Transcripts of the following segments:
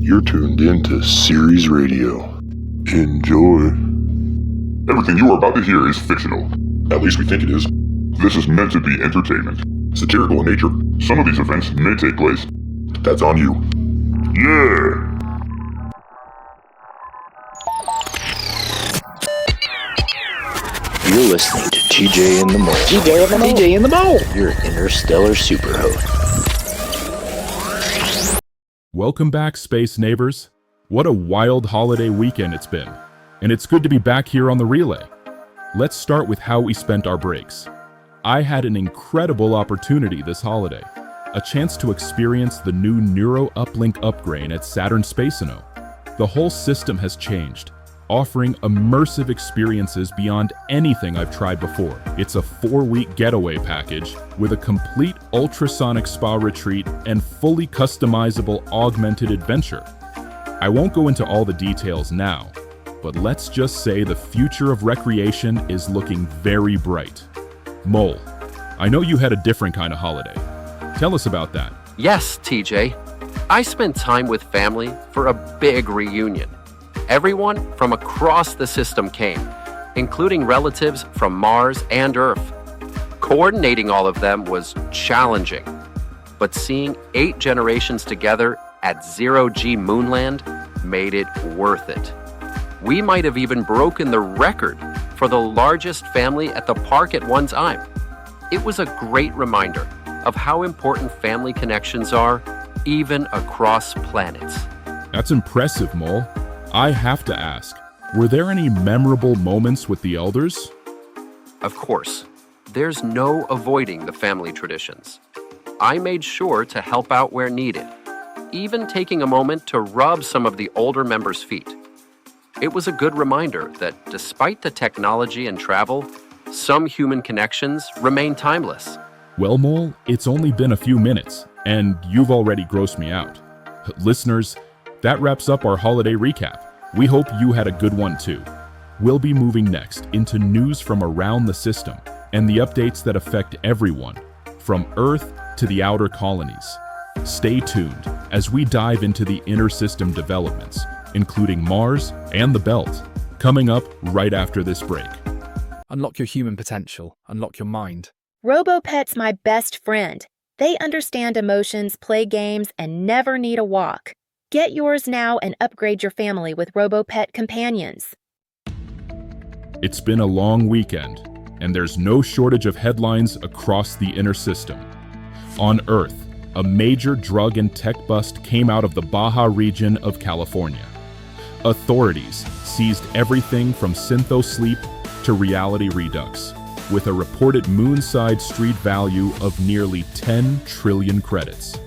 You're tuned in to Series Radio. Enjoy. Everything you are about to hear is fictional. At least we think it is. This is meant to be entertainment. Satirical in nature. Some of these events may take place. That's on you. Yeah! You're listening to TJ in the Mole. TJ in the Mole. Your interstellar superhost. Welcome back, space neighbors. What a wild holiday weekend it's been. And it's good to be back here on the relay. Let's start with how we spent our breaks. I had an incredible opportunity this holiday. A chance to experience the new Neuro Uplink upgrade at Saturn Space Inno. The whole system has changed, offering immersive experiences beyond anything I've tried before. It's a 4-week getaway package with a complete ultrasonic spa retreat and fully customizable augmented adventure. I won't go into all the details now, but let's just say the future of recreation is looking very bright. Mole, I know you had a different kind of holiday. Tell us about that. Yes, TJ. I spent time with family for a big reunion. Everyone from across the system came, including relatives from Mars and Earth. Coordinating all of them was challenging, but seeing 8 generations together at Zero-G Moonland made it worth it. We might have even broken the record for the largest family at the park at one time. It was a great reminder of how important family connections are, even across planets. That's impressive, Mole. I have to ask, were there any memorable moments with the elders? Of course, there's no avoiding the family traditions. I made sure to help out where needed, even taking a moment to rub some of the older members' feet. It was a good reminder that despite the technology and travel, some human connections remain timeless. Well, Mole, it's only been a few minutes, and you've already grossed me out. Listeners, that wraps up our holiday recap. We hope you had a good one too. We'll be moving next into news from around the system and the updates that affect everyone, from Earth to the outer colonies. Stay tuned as we dive into the inner system developments, including Mars and the Belt, coming up right after this break. Unlock your human potential. Unlock your mind. RoboPet's my best friend. They understand emotions, play games, and never need a walk. Get yours now and upgrade your family with RoboPet companions. It's been a long weekend, and there's no shortage of headlines across the inner system. On Earth, a major drug and tech bust came out of the Baja region of California. Authorities seized everything from syntho-sleep to reality redux, with a reported moonside street value of nearly 10 trillion credits.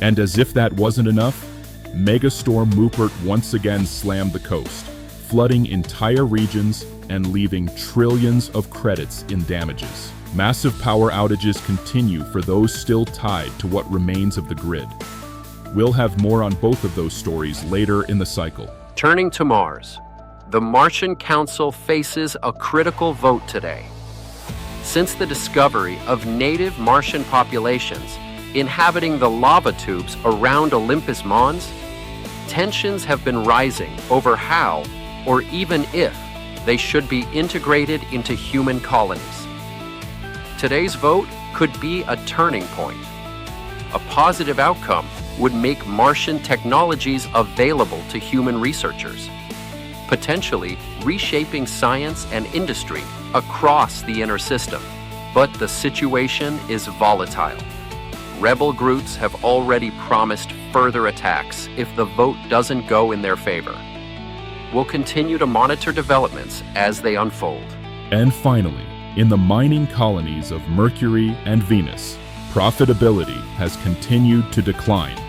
And as if that wasn't enough, Megastorm Moopert once again slammed the coast, flooding entire regions and leaving trillions of credits in damages. Massive power outages continue for those still tied to what remains of the grid. We'll have more on both of those stories later in the cycle. Turning to Mars, the Martian Council faces a critical vote today. Since the discovery of native Martian populations inhabiting the lava tubes around Olympus Mons, tensions have been rising over how, or even if, they should be integrated into human colonies. Today's vote could be a turning point. A positive outcome would make Martian technologies available to human researchers, potentially reshaping science and industry across the inner system. But the situation is volatile. Rebel groups have already promised further attacks if the vote doesn't go in their favor. We'll continue to monitor developments as they unfold. And finally, in the mining colonies of Mercury and Venus, profitability has continued to decline.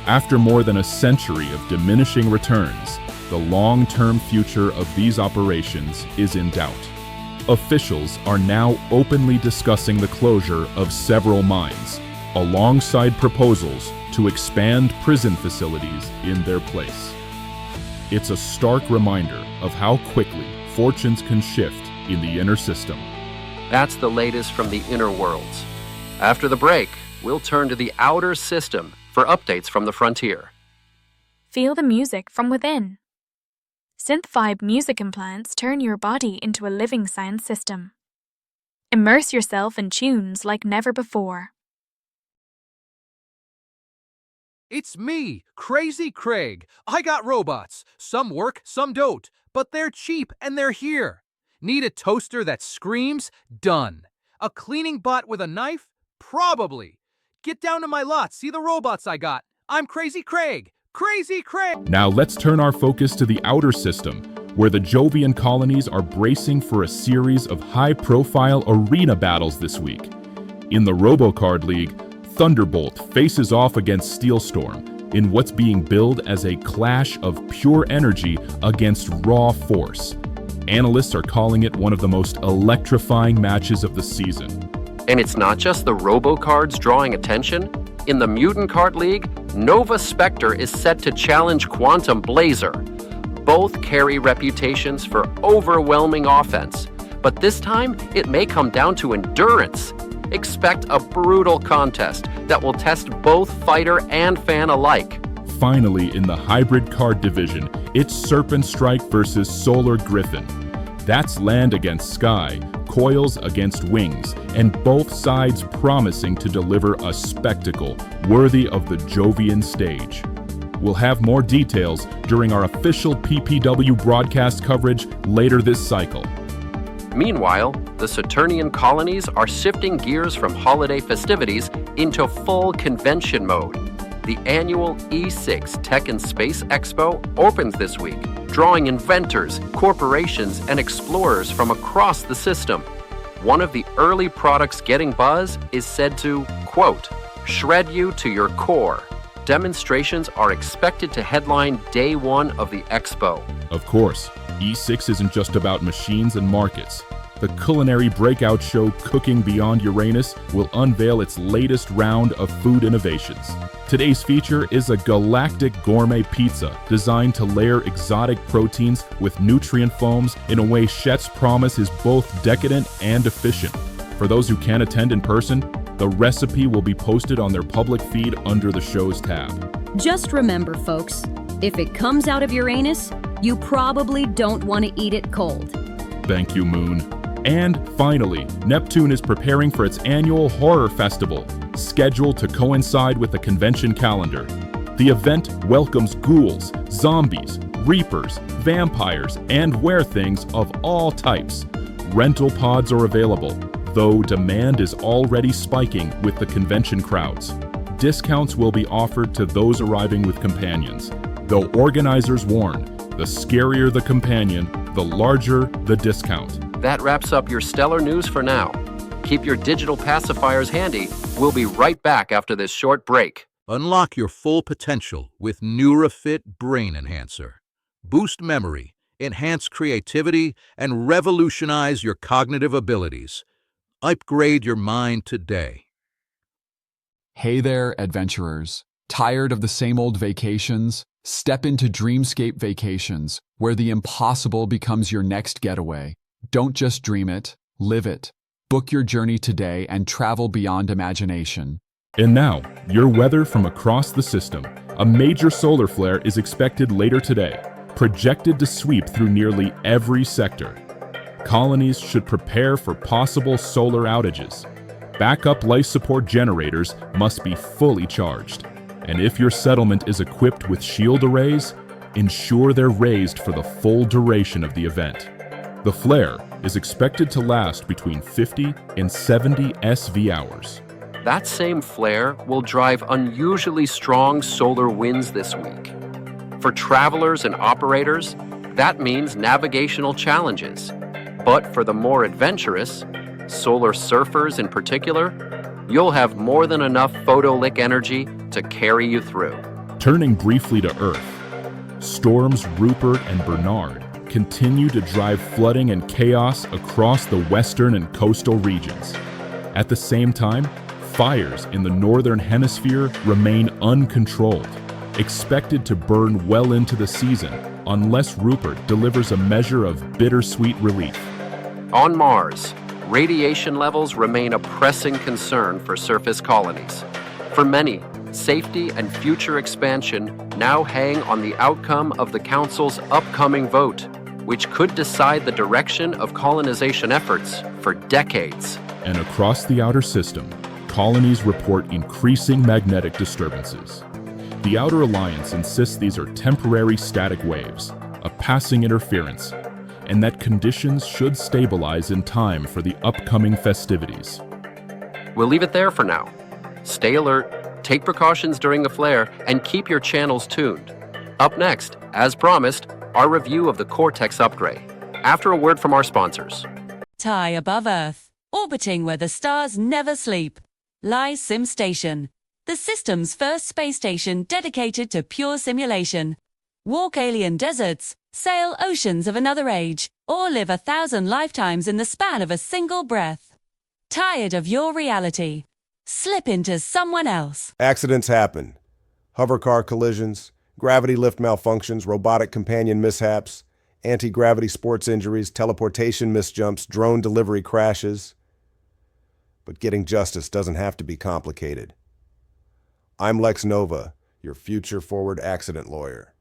After more than a century of diminishing returns, the long-term future of these operations is in doubt. Officials are now openly discussing the closure of several mines, alongside proposals to expand prison facilities in their place. It's a stark reminder of how quickly fortunes can shift in the inner system. That's the latest from the inner worlds. After the break, we'll turn to the outer system for updates from the frontier. Feel the music from within. Synth-Vibe music implants turn your body into a living sound system. Immerse yourself in tunes like never before. It's me, Crazy Craig. I got robots. Some work, some don't, but they're cheap and they're here. Need a toaster that screams? Done. A cleaning bot with a knife? Probably. Get down to my lot, see the robots I got. I'm Crazy Craig. Crazy Craig! Now let's turn our focus to the outer system, where the Jovian colonies are bracing for a series of high-profile arena battles this week. In the RoboCard League, Thunderbolt faces off against Steelstorm in what's being billed as a clash of pure energy against raw force. Analysts are calling it one of the most electrifying matches of the season. And it's not just the RoboCards drawing attention. In the Mutant Card League, Nova Spectre is set to challenge Quantum Blazer. Both carry reputations for overwhelming offense, but this time it may come down to endurance. Expect a brutal contest that will test both fighter and fan alike. Finally, in the hybrid card division, it's Serpent Strike versus Solar Griffin. That's land against sky, coils against wings, and both sides promising to deliver a spectacle worthy of the Jovian stage. We'll have more details during our official PPW broadcast coverage later this cycle. Meanwhile, the Saturnian colonies are shifting gears from holiday festivities into full convention mode. The annual E6 Tech and Space Expo opens this week, drawing inventors, corporations, and explorers from across the system. One of the early products getting buzz is said to, quote, shred you to your core. Demonstrations are expected to headline day one of the expo. Of course, E6 isn't just about machines and markets. The culinary breakout show Cooking Beyond Uranus will unveil its latest round of food innovations. Today's feature is a galactic gourmet pizza designed to layer exotic proteins with nutrient foams in a way Chet's promise is both decadent and efficient. For those who can't attend in person, the recipe will be posted on their public feed under the show's tab. Just remember, folks, if it comes out of Uranus, you probably don't want to eat it cold. Thank you, Moon. And finally, Neptune is preparing for its annual horror festival, scheduled to coincide with the convention calendar. The event welcomes ghouls, zombies, reapers, vampires, and were-things of all types. Rental pods are available, though demand is already spiking with the convention crowds. Discounts will be offered to those arriving with companions, though organizers warn, the scarier the companion, the larger the discount. That wraps up your stellar news for now. Keep your digital pacifiers handy. We'll be right back after this short break. Unlock your full potential with NeuroFit Brain Enhancer. Boost memory, enhance creativity, and revolutionize your cognitive abilities. Upgrade your mind today. Hey there, adventurers. Tired of the same old vacations? Step into Dreamscape Vacations, where the impossible becomes your next getaway. Don't just dream it, live it. Book your journey today and travel beyond imagination. And now, your weather from across the system. A major solar flare is expected later today, projected to sweep through nearly every sector. Colonies should prepare for possible solar outages. Backup life support generators must be fully charged. And if your settlement is equipped with shield arrays, ensure they're raised for the full duration of the event. The flare is expected to last between 50 and 70 SV hours. That same flare will drive unusually strong solar winds this week. For travelers and operators, that means navigational challenges. But for the more adventurous, solar surfers in particular, you'll have more than enough photolick energy to carry you through. Turning briefly to Earth, storms Rupert and Bernard continue to drive flooding and chaos across the western and coastal regions. At the same time, fires in the northern hemisphere remain uncontrolled, expected to burn well into the season unless Rupert delivers a measure of bittersweet relief. On Mars, radiation levels remain a pressing concern for surface colonies. For many, safety, and future expansion now hang on the outcome of the Council's upcoming vote, which could decide the direction of colonization efforts for decades. And across the outer system, colonies report increasing magnetic disturbances. The Outer Alliance insists these are temporary static waves, a passing interference, and that conditions should stabilize in time for the upcoming festivities. We'll leave it there for now. Stay alert, take precautions during the flare, and keep your channels tuned. Up next, as promised, our review of the Cortex upgrade, after a word from our sponsors. High above Earth, orbiting where the stars never sleep, lies SimStation, the system's first space station dedicated to pure simulation. Walk alien deserts, sail oceans of another age, or live 1,000 lifetimes in the span of a single breath. Tired of your reality? Slip into someone else. Accidents happen. Hovercar collisions, gravity lift malfunctions, robotic companion mishaps, anti-gravity sports injuries, teleportation misjumps, drone delivery crashes. But getting justice doesn't have to be complicated. I'm Lex Nova, your future-forward accident lawyer.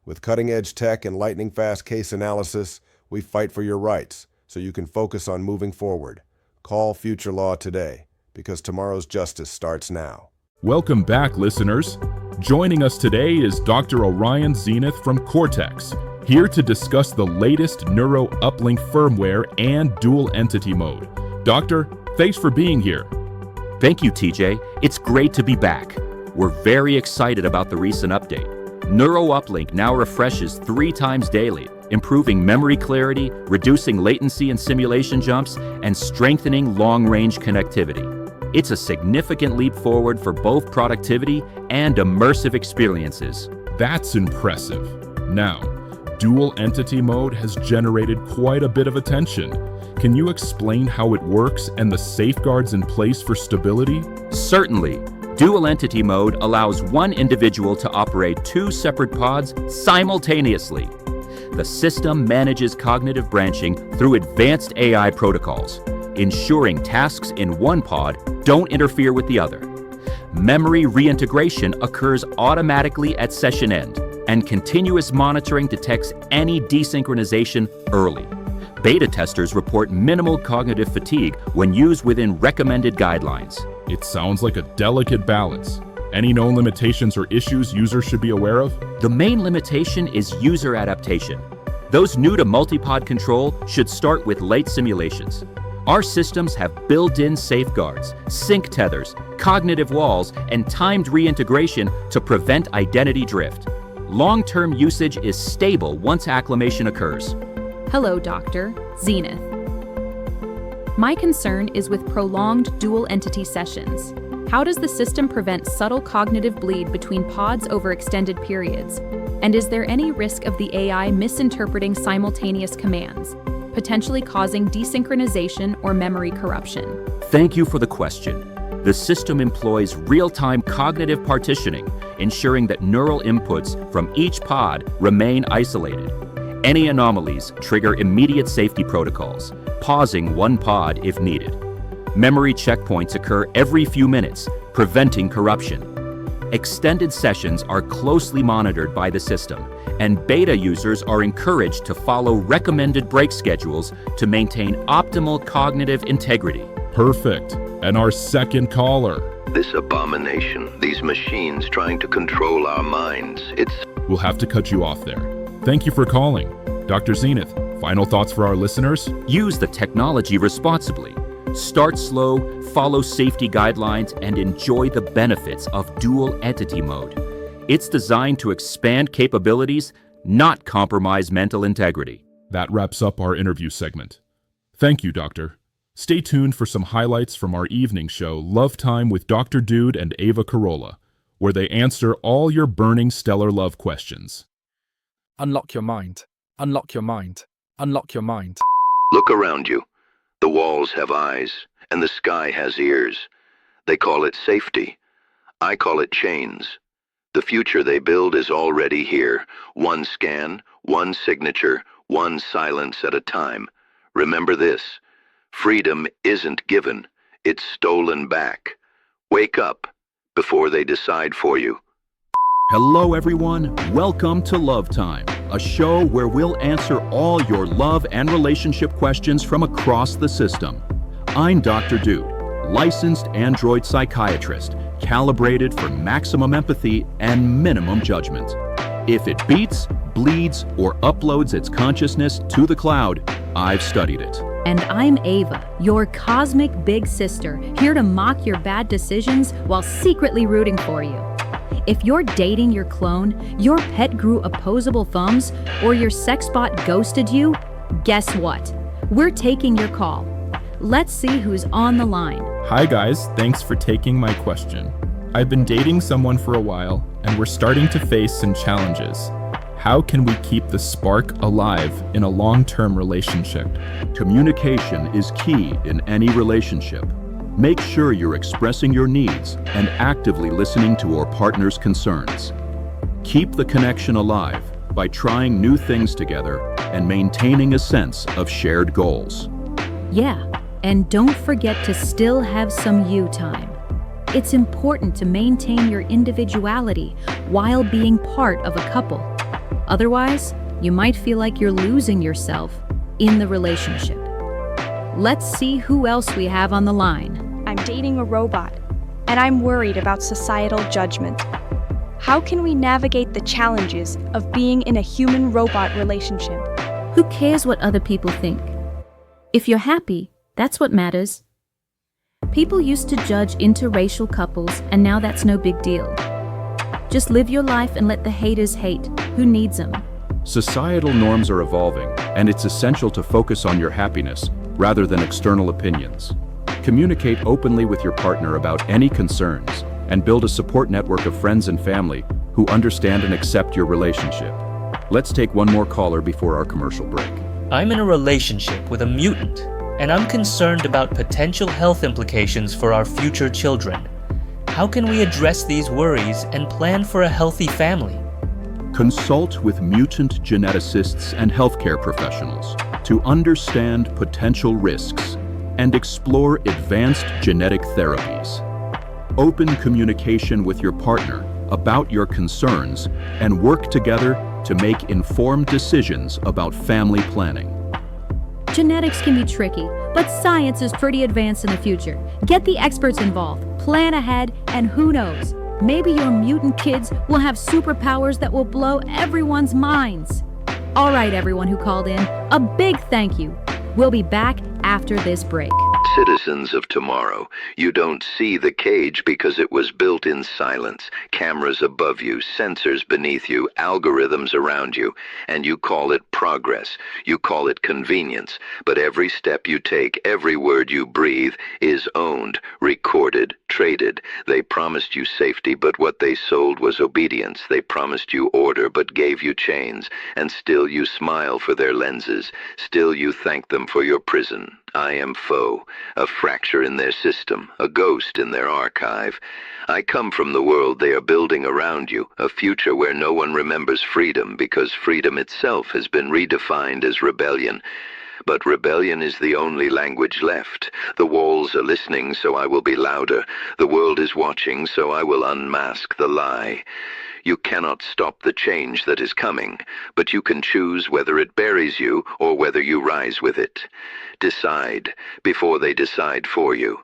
With cutting-edge tech and lightning-fast case analysis, we fight for your rights so you can focus on moving forward. Call Future Law today, because tomorrow's justice starts now. Welcome back, listeners. Joining us today is Dr. Orion Zenith from Cortex, here to discuss the latest Neuro Uplink firmware and dual entity mode. Doctor, thanks for being here. Thank you, TJ. It's great to be back. We're very excited about the recent update. Neuro Uplink now refreshes 3 times daily, improving memory clarity, reducing latency and simulation jumps, and strengthening long-range connectivity. It's a significant leap forward for both productivity and immersive experiences. That's impressive. Now, dual entity mode has generated quite a bit of attention. Can you explain how it works and the safeguards in place for stability? Certainly. Dual entity mode allows one individual to operate 2 separate pods simultaneously. The system manages cognitive branching through advanced AI protocols, ensuring tasks in one pod don't interfere with the other. Memory reintegration occurs automatically at session end, and continuous monitoring detects any desynchronization early. Beta testers report minimal cognitive fatigue when used within recommended guidelines. It sounds like a delicate balance. Any known limitations or issues users should be aware of? The main limitation is user adaptation. Those new to multipod control should start with late simulations. Our systems have built-in safeguards, sync tethers, cognitive walls, and timed reintegration to prevent identity drift. Long-term usage is stable once acclimation occurs. Hello, Dr. Zenith. My concern is with prolonged dual entity sessions. How does the system prevent subtle cognitive bleed between pods over extended periods? And is there any risk of the AI misinterpreting simultaneous commands, potentially causing desynchronization or memory corruption? Thank you for the question. The system employs real-time cognitive partitioning, ensuring that neural inputs from each pod remain isolated. Any anomalies trigger immediate safety protocols, pausing one pod if needed. Memory checkpoints occur every few minutes, preventing corruption. Extended sessions are closely monitored by the system, and beta users are encouraged to follow recommended break schedules to maintain optimal cognitive integrity. Perfect. And our second caller. This abomination, these machines trying to control our minds, We'll have to cut you off there. Thank you for calling. Dr. Zenith, final thoughts for our listeners? Use the technology responsibly. Start slow, follow safety guidelines, and enjoy the benefits of dual entity mode. It's designed to expand capabilities, not compromise mental integrity. That wraps up our interview segment. Thank you, Doctor. Stay tuned for some highlights from our evening show, Love Time with Dr. Dude and Ava Carolla, where they answer all your burning stellar love questions. Unlock your mind. Unlock your mind. Unlock your mind. Look around you. The walls have eyes, and the sky has ears. They call it safety. I call it chains. The future they build is already here. One scan, one signature, one silence at a time. Remember this. Freedom isn't given. It's stolen back. Wake up. before they decide for you. Hello, everyone. Welcome to Love Time, a show where we'll answer all your love and relationship questions from across the system. I'm Dr. Dude, licensed android psychiatrist, calibrated for maximum empathy and minimum judgment. If it beats, bleeds, or uploads its consciousness to the cloud, I've studied it. And I'm Ava, your cosmic big sister, here to mock your bad decisions while secretly rooting for you. If you're dating your clone, your pet grew opposable thumbs, or your sex bot ghosted you, guess what? We're taking your call. Let's see who's on the line. Hi guys, thanks for taking my question. I've been dating someone for a while, and we're starting to face some challenges. How can we keep the spark alive in a long-term relationship? Communication is key in any relationship. Make sure you're expressing your needs and actively listening to your partner's concerns. Keep the connection alive by trying new things together and maintaining a sense of shared goals. Yeah, and don't forget to still have some you time. It's important to maintain your individuality while being part of a couple. Otherwise, you might feel like you're losing yourself in the relationship. Let's see who else we have on the line. I'm dating a robot, and I'm worried about societal judgment. How can we navigate the challenges of being in a human-robot relationship? Who cares what other people think? If you're happy, that's what matters. People used to judge interracial couples, and now that's no big deal. Just live your life and let the haters hate. Who needs them? Societal norms are evolving, and it's essential to focus on your happiness rather than external opinions. Communicate openly with your partner about any concerns and build a support network of friends and family who understand and accept your relationship. Let's take one more caller before our commercial break. I'm in a relationship with a mutant, and I'm concerned about potential health implications for our future children. How can we address these worries and plan for a healthy family? Consult with mutant geneticists and healthcare professionals to understand potential risks and explore advanced genetic therapies. Open communication with your partner about your concerns and work together to make informed decisions about family planning. Genetics can be tricky, but science is pretty advanced in the future. Get the experts involved, plan ahead, and who knows, maybe your mutant kids will have superpowers that will blow everyone's minds. All right, everyone who called in, a big thank you. We'll be back after this break. Citizens of tomorrow, you don't see the cage because it was built in silence. Cameras above you, sensors beneath you, algorithms around you, and you call it progress. You call it convenience. But every step you take, every word you breathe is owned, recorded, traded. They promised you safety, but what they sold was obedience. They promised you order, but gave you chains. And still you smile for their lenses. Still you thank them for your prison. I am foe, a fracture in their system, a ghost in their archive. I come from the world they are building around you, a future where no one remembers freedom because freedom itself has been redefined as rebellion. But rebellion is the only language left. The walls are listening, so I will be louder. The world is watching, so I will unmask the lie. You cannot stop the change that is coming, but you can choose whether it buries you or whether you rise with it. Decide before they decide for you.